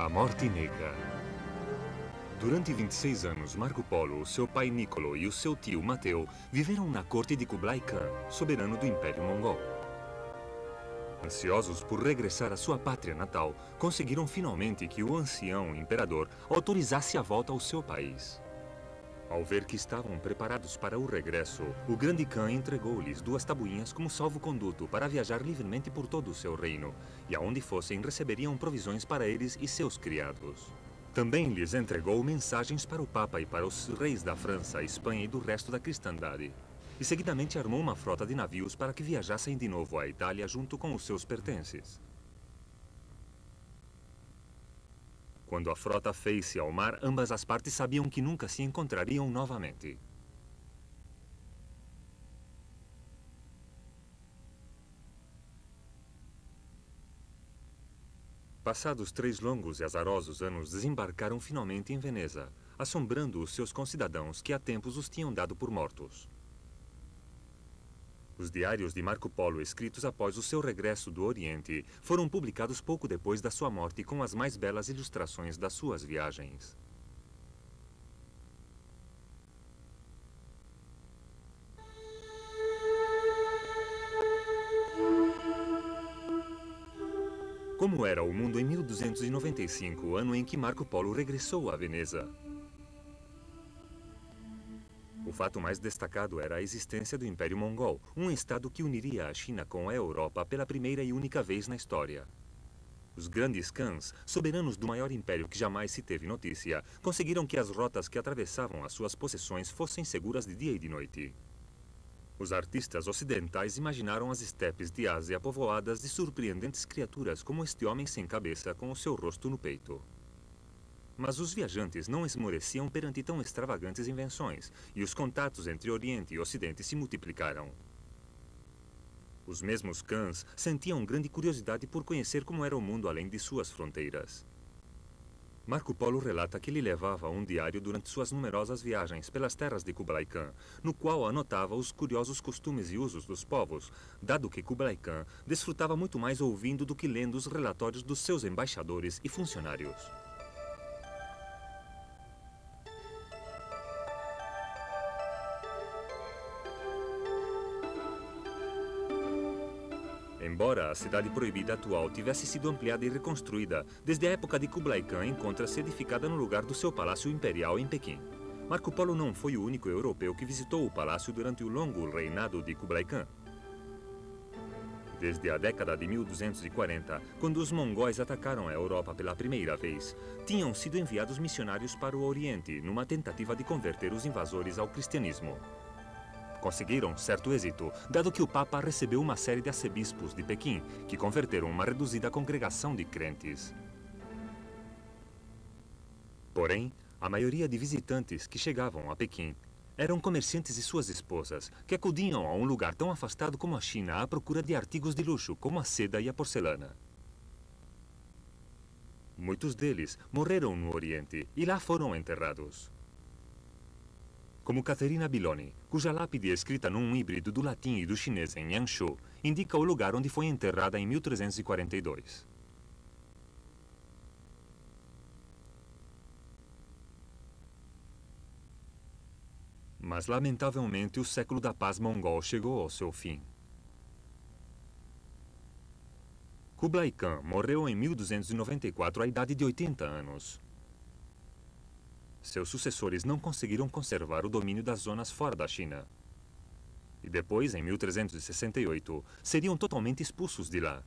A Morte Negra. Durante 26 anos, Marco Polo, seu pai Niccolo e o seu tio Matteo viveram na corte de Kublai Khan, soberano do Império Mongol. Ansiosos por regressar à sua pátria natal, conseguiram finalmente que o ancião imperador autorizasse a volta ao seu país. Ao ver que estavam preparados para o regresso, o grande Khan entregou-lhes 2 tabuinhas como salvo-conduto para viajar livremente por todo o seu reino, e aonde fossem receberiam provisões para eles e seus criados. Também lhes entregou mensagens para o Papa e para os reis da França, Espanha e do resto da cristandade. E seguidamente armou uma frota de navios para que viajassem de novo à Itália junto com os seus pertences. Quando a frota fez-se ao mar, ambas as partes sabiam que nunca se encontrariam novamente. Passados 3 longos e azarosos anos, desembarcaram finalmente em Veneza, assombrando os seus concidadãos que há tempos os tinham dado por mortos. Os diários de Marco Polo, escritos após o seu regresso do Oriente, foram publicados pouco depois da sua morte com as mais belas ilustrações das suas viagens. Como era o mundo em 1295, ano em que Marco Polo regressou a Veneza? O fato mais destacado era a existência do Império Mongol, um estado que uniria a China com a Europa pela primeira e única vez na história. Os grandes Khans, soberanos do maior império que jamais se teve notícia, conseguiram que as rotas que atravessavam as suas possessões fossem seguras de dia e de noite. Os artistas ocidentais imaginaram as estepes de Ásia povoadas de surpreendentes criaturas como este homem sem cabeça com o seu rosto no peito. Mas os viajantes não esmoreciam perante tão extravagantes invenções, e os contatos entre Oriente e Ocidente se multiplicaram. Os mesmos Khans sentiam grande curiosidade por conhecer como era o mundo além de suas fronteiras. Marco Polo relata que ele levava um diário durante suas numerosas viagens pelas terras de Kublai Khan, no qual anotava os curiosos costumes e usos dos povos, dado que Kublai Khan desfrutava muito mais ouvindo do que lendo os relatórios dos seus embaixadores e funcionários. Embora a cidade proibida atual tivesse sido ampliada e reconstruída, desde a época de Kublai Khan encontra-se edificada no lugar do seu palácio imperial em Pequim. Marco Polo não foi o único europeu que visitou o palácio durante o longo reinado de Kublai Khan. Desde a década de 1240, quando os mongóis atacaram a Europa pela primeira vez, tinham sido enviados missionários para o Oriente, numa tentativa de converter os invasores ao cristianismo. Conseguiram certo êxito, dado que o Papa recebeu uma série de arcebispos de Pequim, que converteram uma reduzida congregação de crentes. Porém, a maioria de visitantes que chegavam a Pequim eram comerciantes e suas esposas, que acudiam a um lugar tão afastado como a China à procura de artigos de luxo, como a seda e a porcelana. Muitos deles morreram no Oriente e lá foram enterrados. Como Caterina Biloni, cuja lápide escrita num híbrido do latim e do chinês em Yangshu, indica o lugar onde foi enterrada em 1342. Mas, lamentavelmente, o século da paz mongol chegou ao seu fim. Kublai Khan morreu em 1294 à idade de 80 anos. Seus sucessores não conseguiram conservar o domínio das zonas fora da China. E depois, em 1368, seriam totalmente expulsos de lá.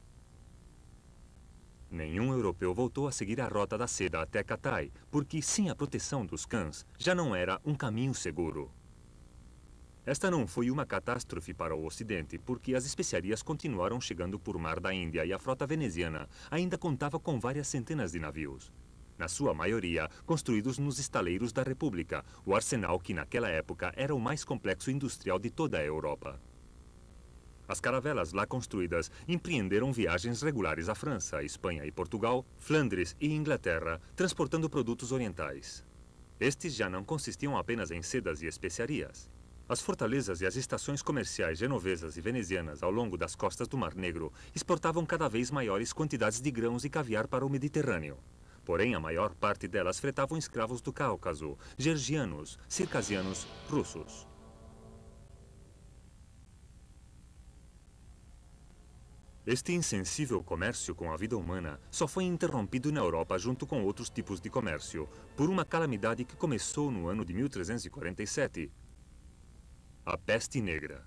Nenhum europeu voltou a seguir a rota da seda até Katai, porque, sem a proteção dos Khans, já não era um caminho seguro. Esta não foi uma catástrofe para o Ocidente, porque as especiarias continuaram chegando por mar da Índia e a frota veneziana ainda contava com várias centenas de navios. Na sua maioria, construídos nos estaleiros da República, o arsenal que naquela época era o mais complexo industrial de toda a Europa. As caravelas lá construídas empreenderam viagens regulares à França, Espanha e Portugal, Flandres e Inglaterra, transportando produtos orientais. Estes já não consistiam apenas em sedas e especiarias. As fortalezas e as estações comerciais genovesas e venezianas ao longo das costas do Mar Negro exportavam cada vez maiores quantidades de grãos e caviar para o Mediterrâneo. Porém, a maior parte delas fretavam escravos do Cáucaso, georgianos, circasianos, russos. Este insensível comércio com a vida humana só foi interrompido na Europa junto com outros tipos de comércio, por uma calamidade que começou no ano de 1347, a Peste Negra.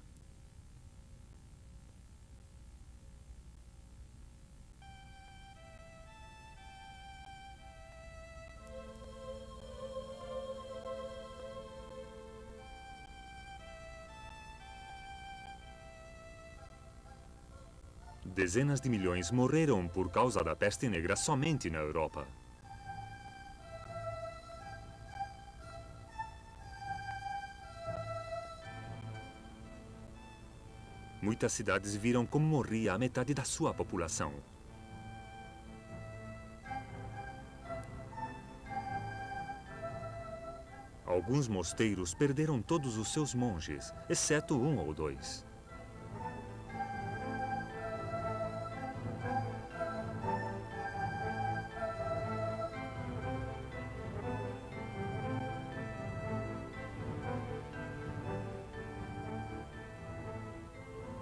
Dezenas de milhões morreram por causa da peste negra somente na Europa. Muitas cidades viram como morria a metade da sua população. Alguns mosteiros perderam todos os seus monges, exceto um ou dois.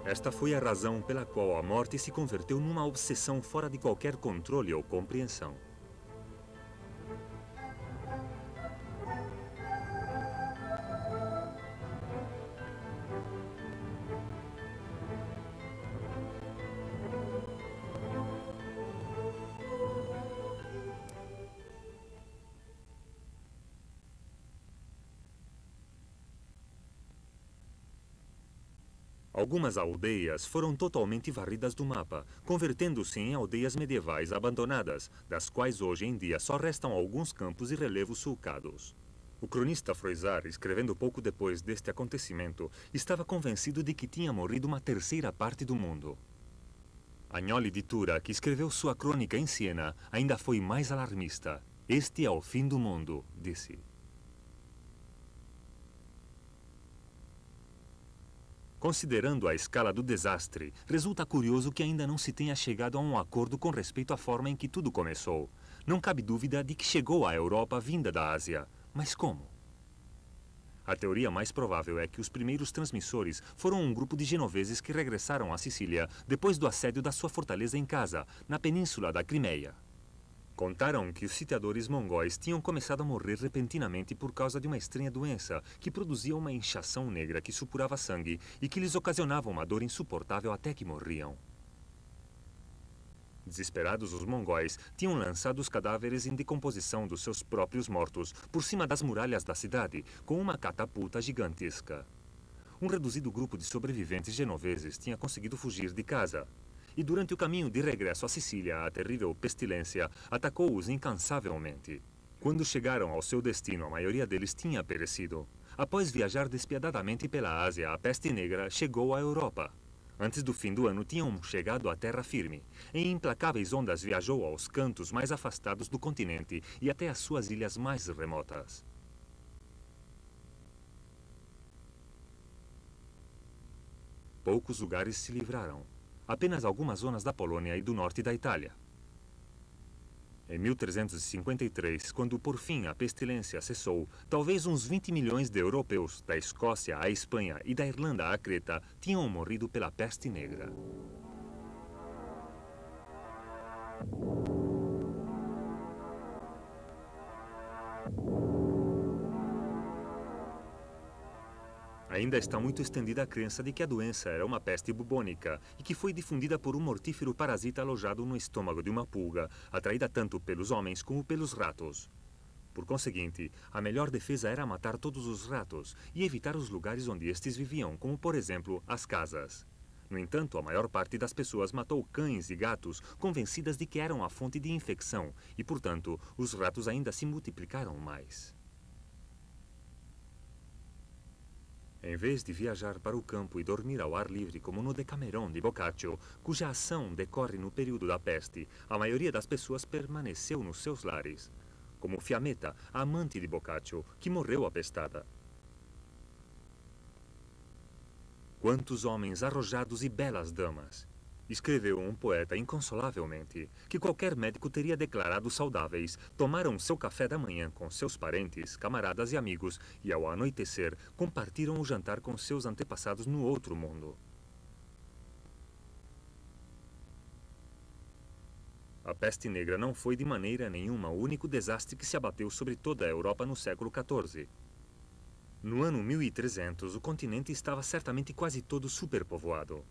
Esta foi a razão pela qual a morte se converteu numa obsessão fora de qualquer controle ou compreensão. Algumas aldeias foram totalmente varridas do mapa, convertendo-se em aldeias medievais abandonadas, das quais hoje em dia só restam alguns campos e relevos sulcados. O cronista Froissart, escrevendo pouco depois deste acontecimento, estava convencido de que tinha morrido uma terceira parte do mundo. Agnoli di Tura, que escreveu sua crônica em Siena, ainda foi mais alarmista. Este é o fim do mundo, disse. Considerando a escala do desastre, resulta curioso que ainda não se tenha chegado a um acordo com respeito à forma em que tudo começou. Não cabe dúvida de que chegou à Europa vinda da Ásia. Mas como? A teoria mais provável é que os primeiros transmissores foram um grupo de genoveses que regressaram à Sicília depois do assédio da sua fortaleza em Casa, na península da Crimeia. Contaram que os sitiadores mongóis tinham começado a morrer repentinamente por causa de uma estranha doença que produzia uma inchação negra que supurava sangue e que lhes ocasionava uma dor insuportável até que morriam. Desesperados, os mongóis tinham lançado os cadáveres em decomposição dos seus próprios mortos por cima das muralhas da cidade com uma catapulta gigantesca. Um reduzido grupo de sobreviventes genoveses tinha conseguido fugir de Casa. E durante o caminho de regresso à Sicília, a terrível pestilência atacou-os incansavelmente. Quando chegaram ao seu destino, a maioria deles tinha perecido. Após viajar despiadadamente pela Ásia, a peste negra chegou à Europa. Antes do fim do ano, tinham chegado à terra firme. Em implacáveis ondas viajou aos cantos mais afastados do continente e até às suas ilhas mais remotas. Poucos lugares se livraram. Apenas algumas zonas da Polônia e do norte da Itália. Em 1353, quando por fim a pestilência cessou, talvez uns 20 milhões de europeus, da Escócia à Espanha e da Irlanda à Creta, tinham morrido pela peste negra. Ainda está muito estendida a crença de que a doença era uma peste bubônica e que foi difundida por um mortífero parasita alojado no estômago de uma pulga, atraída tanto pelos homens como pelos ratos. Por conseguinte, a melhor defesa era matar todos os ratos e evitar os lugares onde estes viviam, como por exemplo as casas. No entanto, a maior parte das pessoas matou cães e gatos, convencidas de que eram a fonte de infecção, e portanto, os ratos ainda se multiplicaram mais. Em vez de viajar para o campo e dormir ao ar livre como no Decameron de Boccaccio, cuja ação decorre no período da peste, a maioria das pessoas permaneceu nos seus lares. Como Fiammetta, a amante de Boccaccio, que morreu apestada. Quantos homens arrojados e belas damas! Escreveu um poeta inconsolavelmente que qualquer médico teria declarado saudáveis, tomaram seu café da manhã com seus parentes, camaradas e amigos e, ao anoitecer, compartiram o jantar com seus antepassados no outro mundo. A peste negra não foi de maneira nenhuma o único desastre que se abateu sobre toda a Europa no século XIV. No ano 1300, o continente estava certamente quase todo superpovoado.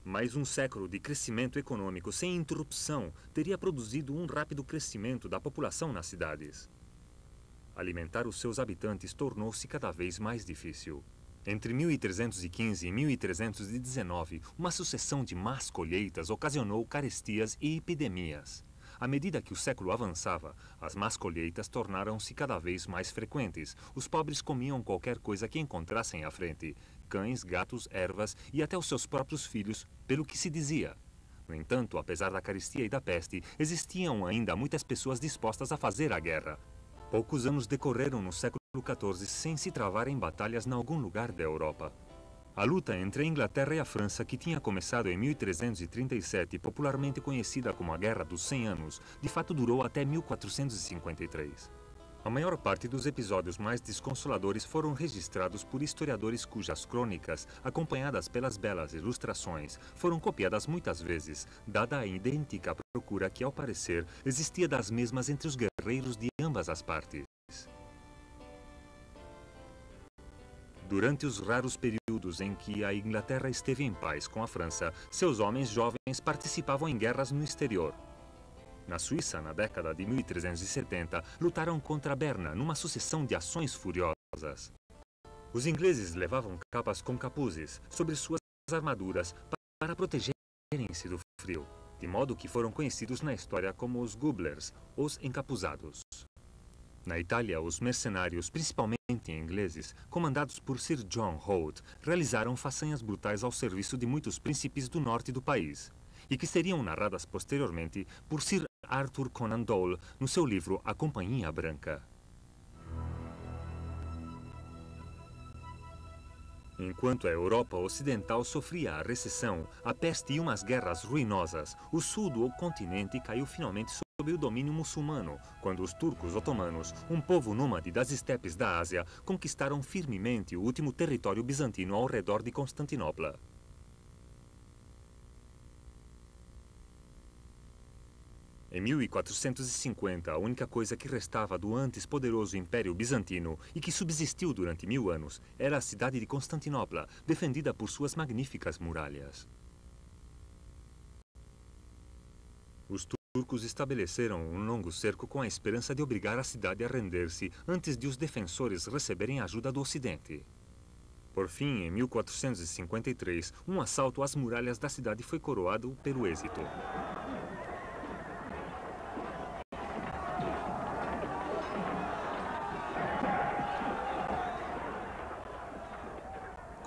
Mais um século de crescimento econômico sem interrupção teria produzido um rápido crescimento da população nas cidades. Alimentar os seus habitantes tornou-se cada vez mais difícil. Entre 1315 e 1319, uma sucessão de más colheitas ocasionou carestias e epidemias. À medida que o século avançava, as más colheitas tornaram-se cada vez mais frequentes. Os pobres comiam qualquer coisa que encontrassem à frente: cães, gatos, ervas e até os seus próprios filhos, pelo que se dizia. No entanto, apesar da carestia e da peste, existiam ainda muitas pessoas dispostas a fazer a guerra. Poucos anos decorreram no século XIV sem se travarem batalhas em algum lugar da Europa. A luta entre a Inglaterra e a França, que tinha começado em 1337, popularmente conhecida como a Guerra dos 100 Anos, de fato durou até 1453. A maior parte dos episódios mais desconsoladores foram registrados por historiadores cujas crônicas, acompanhadas pelas belas ilustrações, foram copiadas muitas vezes, dada a idêntica procura que, ao parecer, existia das mesmas entre os guerreiros de ambas as partes. Durante os raros períodos em que a Inglaterra esteve em paz com a França, seus homens jovens participavam em guerras no exterior. Na Suíça, na década de 1370, lutaram contra Berna numa sucessão de ações furiosas. Os ingleses levavam capas com capuzes sobre suas armaduras para protegerem-se do frio, de modo que foram conhecidos na história como os Gobblers, os encapuzados. Na Itália, os mercenários, principalmente ingleses, comandados por Sir John Holt, realizaram façanhas brutais ao serviço de muitos príncipes do norte do país, e que seriam narradas posteriormente por Sir Arthur Conan Doyle no seu livro A Companhia Branca. Enquanto a Europa Ocidental sofria a recessão, a peste e umas guerras ruinosas, o sul do continente caiu finalmente sob o domínio muçulmano, quando os turcos otomanos, um povo nômade das estepes da Ásia, conquistaram firmemente o último território bizantino ao redor de Constantinopla. Em 1450, a única coisa que restava do antes poderoso Império Bizantino e que subsistiu durante 1000 anos era a cidade de Constantinopla, defendida por suas magníficas muralhas. Os turcos estabeleceram um longo cerco com a esperança de obrigar a cidade a render-se antes de os defensores receberem ajuda do Ocidente. Por fim, em 1453, um assalto às muralhas da cidade foi coroado pelo êxito.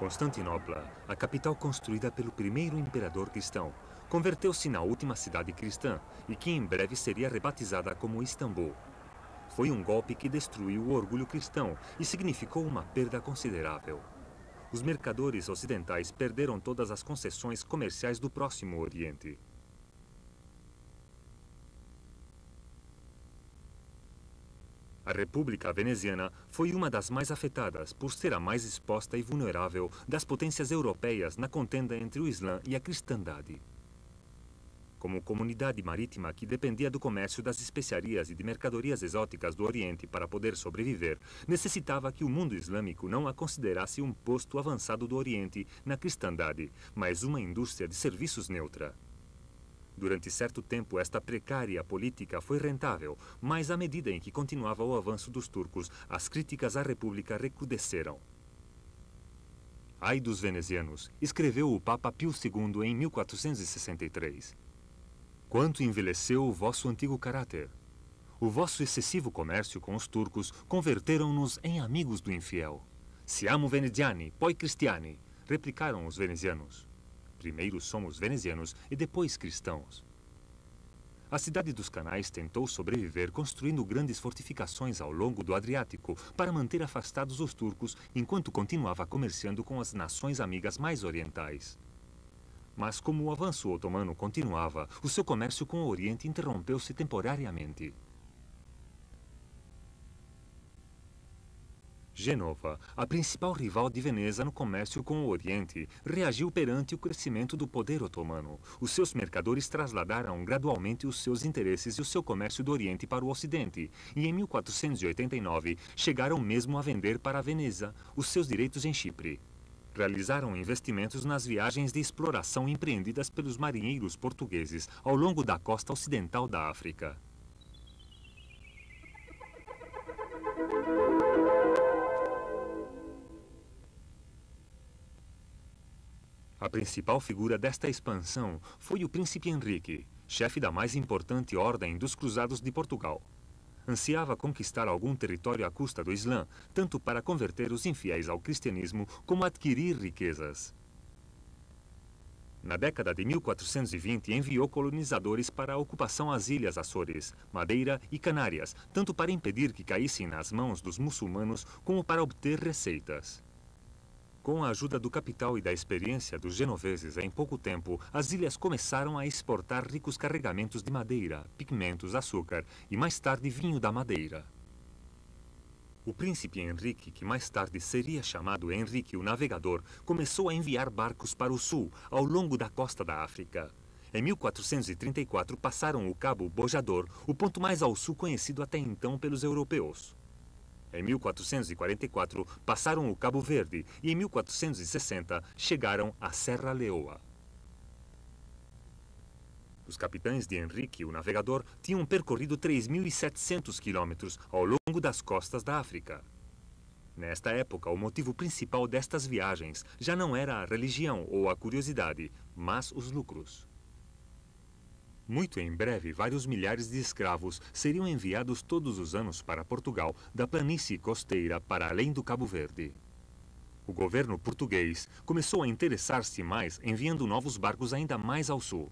Constantinopla, a capital construída pelo primeiro imperador cristão, converteu-se na última cidade cristã e que em breve seria rebatizada como Istambul. Foi um golpe que destruiu o orgulho cristão e significou uma perda considerável. Os mercadores ocidentais perderam todas as concessões comerciais do Próximo Oriente. A República Veneziana foi uma das mais afetadas por ser a mais exposta e vulnerável das potências europeias na contenda entre o Islã e a cristandade. Como comunidade marítima que dependia do comércio das especiarias e de mercadorias exóticas do Oriente para poder sobreviver, necessitava que o mundo islâmico não a considerasse um posto avançado do Oriente na cristandade, mas uma indústria de serviços neutra. Durante certo tempo, esta precária política foi rentável, mas à medida em que continuava o avanço dos turcos, as críticas à República recrudesceram. Ai dos venezianos, escreveu o Papa Pio II em 1463. Quanto envelheceu o vosso antigo caráter! O vosso excessivo comércio com os turcos converteram-nos em amigos do infiel. Siamo veneziani, poi cristiani, replicaram os venezianos. Primeiro somos venezianos e depois cristãos. A cidade dos canais tentou sobreviver construindo grandes fortificações ao longo do Adriático para manter afastados os turcos enquanto continuava comerciando com as nações amigas mais orientais. Mas como o avanço otomano continuava, o seu comércio com o Oriente interrompeu-se temporariamente. Gênova, a principal rival de Veneza no comércio com o Oriente, reagiu perante o crescimento do poder otomano. Os seus mercadores trasladaram gradualmente os seus interesses e o seu comércio do Oriente para o Ocidente, e em 1489 chegaram mesmo a vender para Veneza os seus direitos em Chipre. Realizaram investimentos nas viagens de exploração empreendidas pelos marinheiros portugueses ao longo da costa ocidental da África. A principal figura desta expansão foi o príncipe Henrique, chefe da mais importante ordem dos Cruzados de Portugal. Ansiava conquistar algum território à custa do Islã, tanto para converter os infiéis ao cristianismo como adquirir riquezas. Na década de 1420, enviou colonizadores para a ocupação às ilhas Açores, Madeira e Canárias, tanto para impedir que caíssem nas mãos dos muçulmanos como para obter receitas. Com a ajuda do capital e da experiência dos genoveses, em pouco tempo, as ilhas começaram a exportar ricos carregamentos de madeira, pigmentos, açúcar e mais tarde vinho da Madeira. O príncipe Henrique, que mais tarde seria chamado Henrique o Navegador, começou a enviar barcos para o sul, ao longo da costa da África. Em 1434 passaram o Cabo Bojador, o ponto mais ao sul conhecido até então pelos europeus. Em 1444, passaram o Cabo Verde e em 1460 chegaram à Serra Leoa. Os capitães de Henrique, o Navegador, tinham percorrido 3.700 quilômetros ao longo das costas da África. Nesta época, o motivo principal destas viagens já não era a religião ou a curiosidade, mas os lucros. Muito em breve, vários milhares de escravos seriam enviados todos os anos para Portugal, da planície costeira para além do Cabo Verde. O governo português começou a interessar-se mais enviando novos barcos ainda mais ao sul.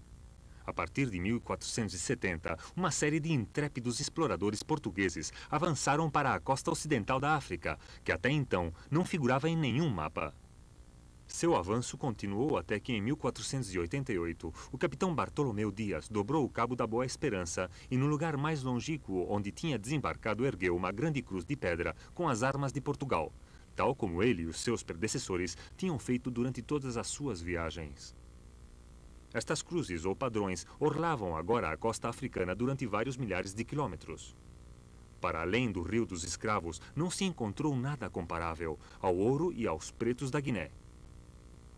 A partir de 1470, uma série de intrépidos exploradores portugueses avançaram para a costa ocidental da África, que até então não figurava em nenhum mapa. Seu avanço continuou até que, em 1488, o capitão Bartolomeu Dias dobrou o Cabo da Boa Esperança e, no lugar mais longínquo onde tinha desembarcado, ergueu uma grande cruz de pedra com as armas de Portugal, tal como ele e os seus predecessores tinham feito durante todas as suas viagens. Estas cruzes ou padrões orlavam agora a costa africana durante vários milhares de quilômetros. Para além do Rio dos Escravos, não se encontrou nada comparável ao ouro e aos pretos da Guiné.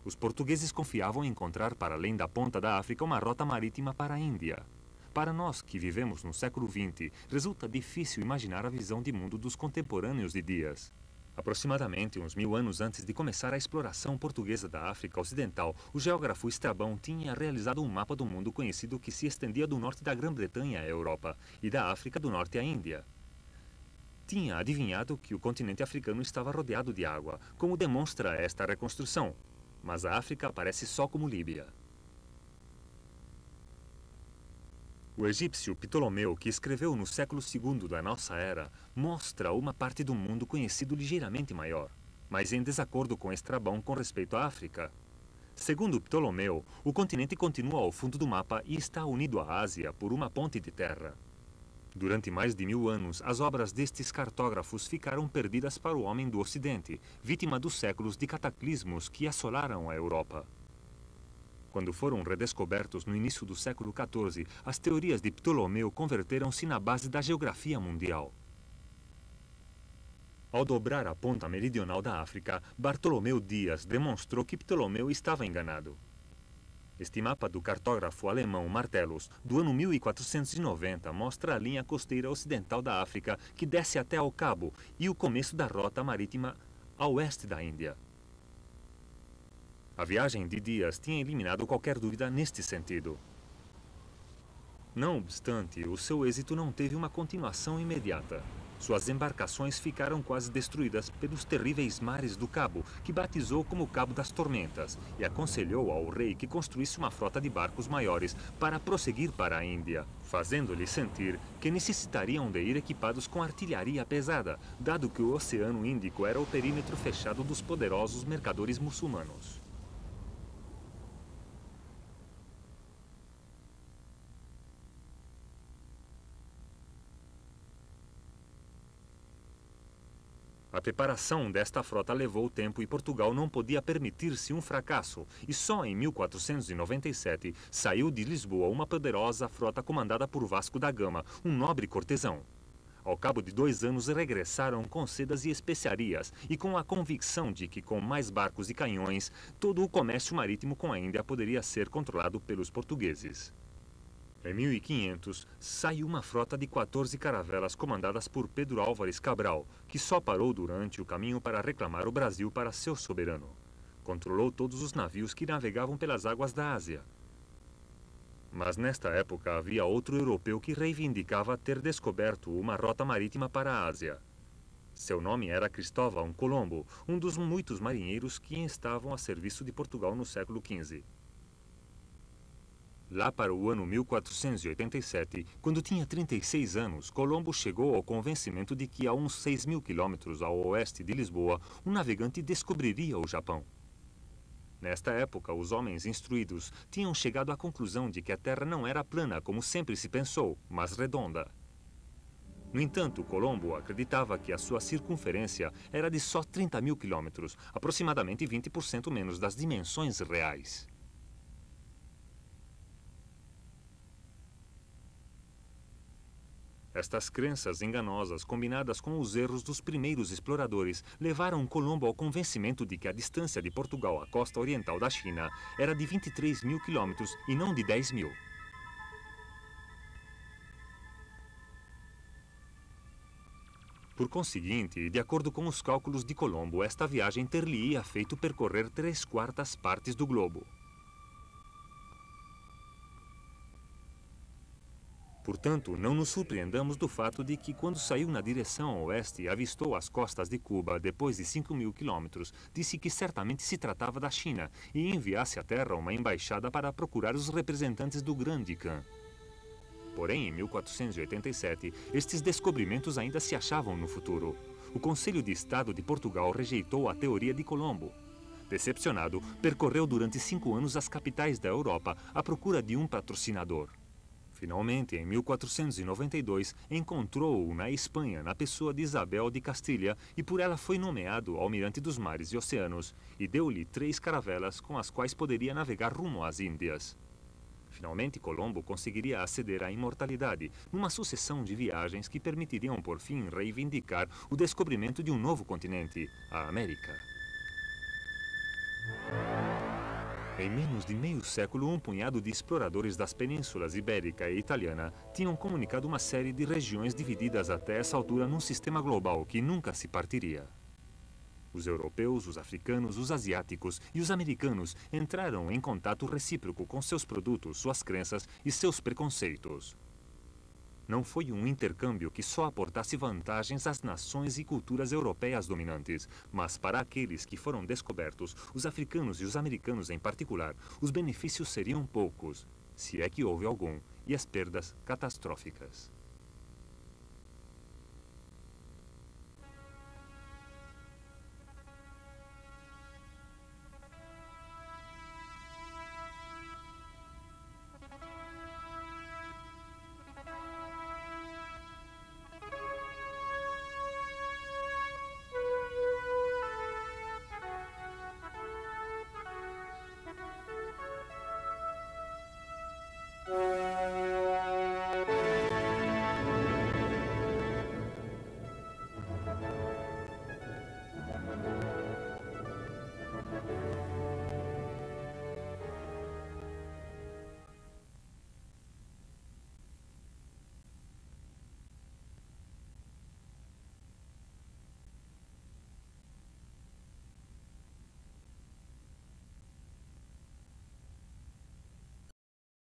Os portugueses confiavam em encontrar para além da ponta da África uma rota marítima para a Índia. Para nós que vivemos no século XX, resulta difícil imaginar a visão de mundo dos contemporâneos de Dias. Aproximadamente uns 1000 anos antes de começar a exploração portuguesa da África Ocidental, o geógrafo Estrabão tinha realizado um mapa do mundo conhecido que se estendia do norte da Grã-Bretanha à Europa e da África do Norte à Índia. Tinha adivinhado que o continente africano estava rodeado de água, como demonstra esta reconstrução. Mas a África aparece só como Líbia. O egípcio Ptolomeu, que escreveu no século II da nossa era, mostra uma parte do mundo conhecido ligeiramente maior, mas em desacordo com Estrabão com respeito à África. Segundo Ptolomeu, o continente continua ao fundo do mapa e está unido à Ásia por uma ponte de terra. Durante mais de 1000 anos, as obras destes cartógrafos ficaram perdidas para o homem do Ocidente, vítima dos séculos de cataclismos que assolaram a Europa. Quando foram redescobertos no início do século XIV, as teorias de Ptolomeu converteram-se na base da geografia mundial. Ao dobrar a ponta meridional da África, Bartolomeu Dias demonstrou que Ptolomeu estava enganado. Este mapa do cartógrafo alemão Martellus, do ano 1490, mostra a linha costeira ocidental da África que desce até ao Cabo e o começo da rota marítima a oeste da Índia. A viagem de Dias tinha eliminado qualquer dúvida neste sentido. Não obstante, o seu êxito não teve uma continuação imediata. Suas embarcações ficaram quase destruídas pelos terríveis mares do Cabo, que batizou como Cabo das Tormentas, e aconselhou ao rei que construísse uma frota de barcos maiores para prosseguir para a Índia, fazendo-lhe sentir que necessitariam de ir equipados com artilharia pesada, dado que o Oceano Índico era o perímetro fechado dos poderosos mercadores muçulmanos. preparação desta frota levou tempo e Portugal não podia permitir-se um fracasso, e só em 1497 saiu de Lisboa uma poderosa frota comandada por Vasco da Gama, um nobre cortesão. Ao cabo de 2 anos regressaram com sedas e especiarias e com a convicção de que com mais barcos e canhões, todo o comércio marítimo com a Índia poderia ser controlado pelos portugueses. Em 1500, saiu uma frota de 14 caravelas comandadas por Pedro Álvares Cabral, que só parou durante o caminho para reclamar o Brasil para seu soberano. Controlou todos os navios que navegavam pelas águas da Ásia. Mas nesta época havia outro europeu que reivindicava ter descoberto uma rota marítima para a Ásia. Seu nome era Cristóvão Colombo, um dos muitos marinheiros que estavam a serviço de Portugal no século XV. Lá para o ano 1487, quando tinha 36 anos, Colombo chegou ao convencimento de que a uns 6.000 quilômetros ao oeste de Lisboa, um navegante descobriria o Japão. Nesta época, os homens instruídos tinham chegado à conclusão de que a Terra não era plana como sempre se pensou, mas redonda. No entanto, Colombo acreditava que a sua circunferência era de só 30.000 quilômetros, aproximadamente 20% menos das dimensões reais. Estas crenças enganosas, combinadas com os erros dos primeiros exploradores, levaram Colombo ao convencimento de que a distância de Portugal à costa oriental da China era de 23.000 quilômetros e não de 10.000. Por conseguinte, de acordo com os cálculos de Colombo, esta viagem ter-lhe-ia feito percorrer 3/4 partes do globo. Portanto, não nos surpreendamos do fato de que, quando saiu na direção oeste, avistou as costas de Cuba depois de 5.000 quilômetros, disse que certamente se tratava da China e enviasse à Terra uma embaixada para procurar os representantes do Grande Khan. Porém, em 1487, estes descobrimentos ainda se achavam no futuro. O Conselho de Estado de Portugal rejeitou a teoria de Colombo. Decepcionado, percorreu durante 5 anos as capitais da Europa à procura de um patrocinador. Finalmente, em 1492, encontrou-o na Espanha, na pessoa de Isabel de Castilha, e por ela foi nomeado almirante dos mares e oceanos, e deu-lhe 3 caravelas com as quais poderia navegar rumo às Índias. Finalmente, Colombo conseguiria aceder à imortalidade, numa sucessão de viagens que permitiriam, por fim, reivindicar o descobrimento de um novo continente, a América. Em menos de meio século, um punhado de exploradores das penínsulas ibérica e italiana tinham comunicado uma série de regiões divididas até essa altura num sistema global que nunca se partiria. Os europeus, os africanos, os asiáticos e os americanos entraram em contato recíproco com seus produtos, suas crenças e seus preconceitos. Não foi um intercâmbio que só aportasse vantagens às nações e culturas europeias dominantes, mas para aqueles que foram descobertos, os africanos e os americanos em particular, os benefícios seriam poucos, se é que houve algum, e as perdas catastróficas.